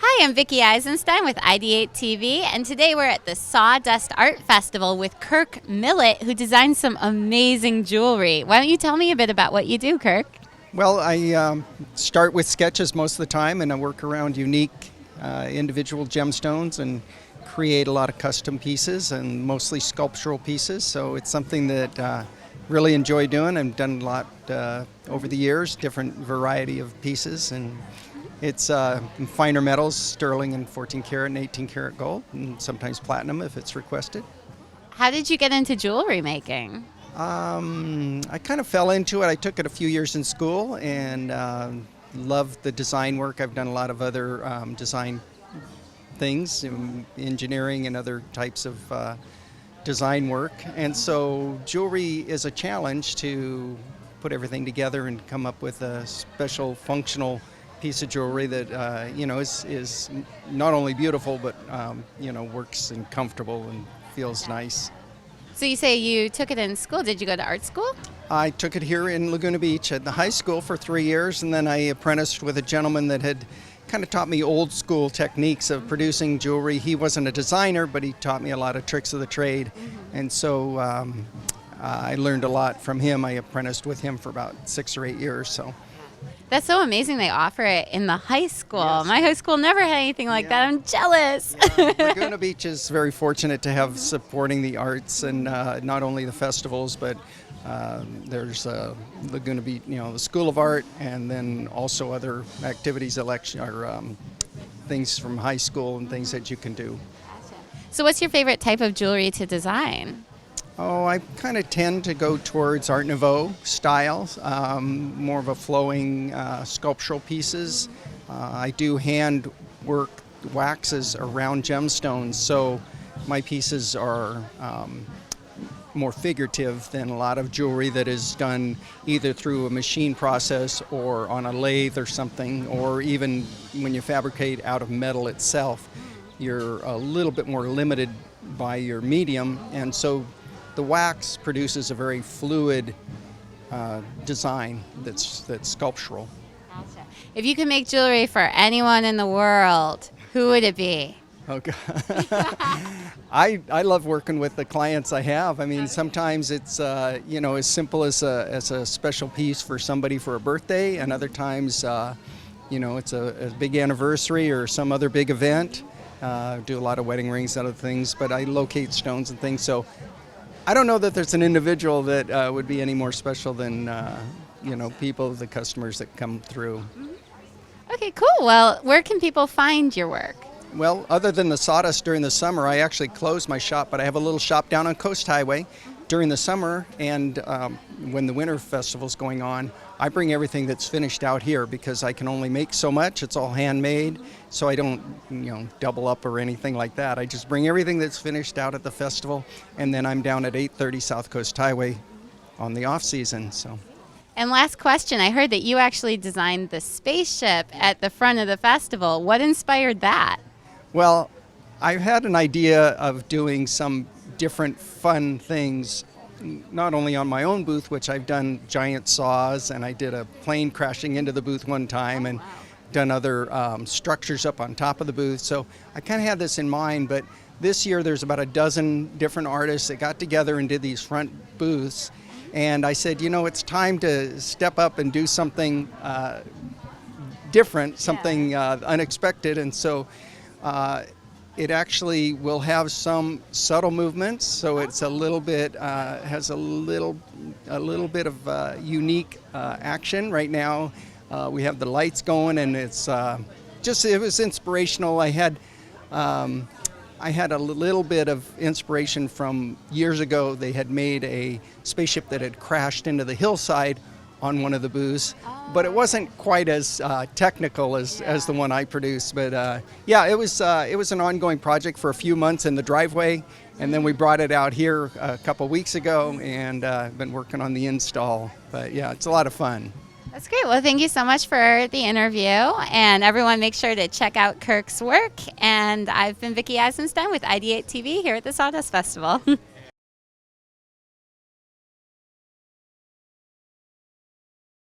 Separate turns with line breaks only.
Hi, I'm Vickie Eisenstein with IdeateTV, and today we're at the Sawdust Art Festival with Kirk Milette, who designed some amazing jewelry. Why don't you tell me a bit about what you do, Kirk?
Well, I start with sketches most of the time, and I work around unique individual gemstones and create a lot of custom pieces and mostly sculptural pieces. So it's something that really enjoy doing. I've done a lot over the years, different variety of pieces, and it's finer metals, sterling and 14 karat and 18 karat gold, and sometimes platinum if it's requested.
How did you get into jewelry making?
I kind of fell into it. I took it a few years in school and loved the design work. I've done a lot of other design things, engineering and other types of design work. And so jewelry is a challenge to put everything together and come up with a special functional piece of jewelry that is not only beautiful but works and comfortable and feels nice.
So you say you took it in school. Did you go to art school?
I took it here in Laguna Beach at the high school for 3 years, and then I apprenticed with a gentleman that had kind of taught me old school techniques of producing jewelry. He wasn't a designer, but he taught me a lot of tricks of the trade, and so I learned a lot from him. I apprenticed with him for about 6 or 8 years. So.
That's so amazing they offer it in the high school.
Yes.
My high school never had anything like that. I'm jealous.
Yeah, Laguna Beach is very fortunate to have supporting the arts and not only the festivals, but there's Laguna Beach, the School of Art, and then also other activities, things from high school and things that you can do.
So what's your favorite type of jewelry to design?
Oh, I kind of tend to go towards Art Nouveau styles, more of a flowing sculptural pieces. I do hand work waxes around gemstones, so my pieces are more figurative than a lot of jewelry that is done either through a machine process or on a lathe or something, or even when you fabricate out of metal itself, you're a little bit more limited by your medium, and so the wax produces a very fluid design that's sculptural.
Gotcha. If you could make jewelry for anyone in the world, who would it be?
Okay. I love working with the clients I have. I mean, sometimes it's as simple as a special piece for somebody for a birthday, and other times it's a big anniversary or some other big event. Do a lot of wedding rings, other things, but I locate stones and things. So I don't know that there's an individual that would be any more special than people, the customers that come through.
Okay, cool. Well, where can people find your work?
Well, other than the Sawdust during the summer, I actually closed my shop, but I have a little shop down on Coast Highway during the summer, and when the winter festival's going on, I bring everything that's finished out here because I can only make so much. It's all handmade, so I don't double up or anything like that. I just bring everything that's finished out at the festival, and then I'm down at 830 South Coast Highway on the off season. So.
And last question, I heard that you actually designed the spaceship at the front of the festival. What inspired that?
Well, I had an idea of doing some different fun things, not only on my own booth, which I've done giant saws, and I did a plane crashing into the booth one time, and done other structures up on top of the booth. So I kind of had this in mind, but this year there's about a dozen different artists that got together and did these front booths, and I said, it's time to step up and do something different, something unexpected, and so it actually will have some subtle movements, so it's a little bit has a little bit of unique action. Right now, we have the lights going, and it's it was inspirational. I had a little bit of inspiration from years ago. They had made a spaceship that had crashed into the hillside on one of the booths, but it wasn't quite as technical as the one I produced. But it was an ongoing project for a few months in the driveway, and then we brought it out here a couple weeks ago, and I've been working on the install. But yeah, it's a lot of fun.
That's great. Well, thank you so much for the interview, and everyone make sure to check out Kirk's work. And I've been Vickie Eisenstein with IdeateTV here at the Sawdust Festival.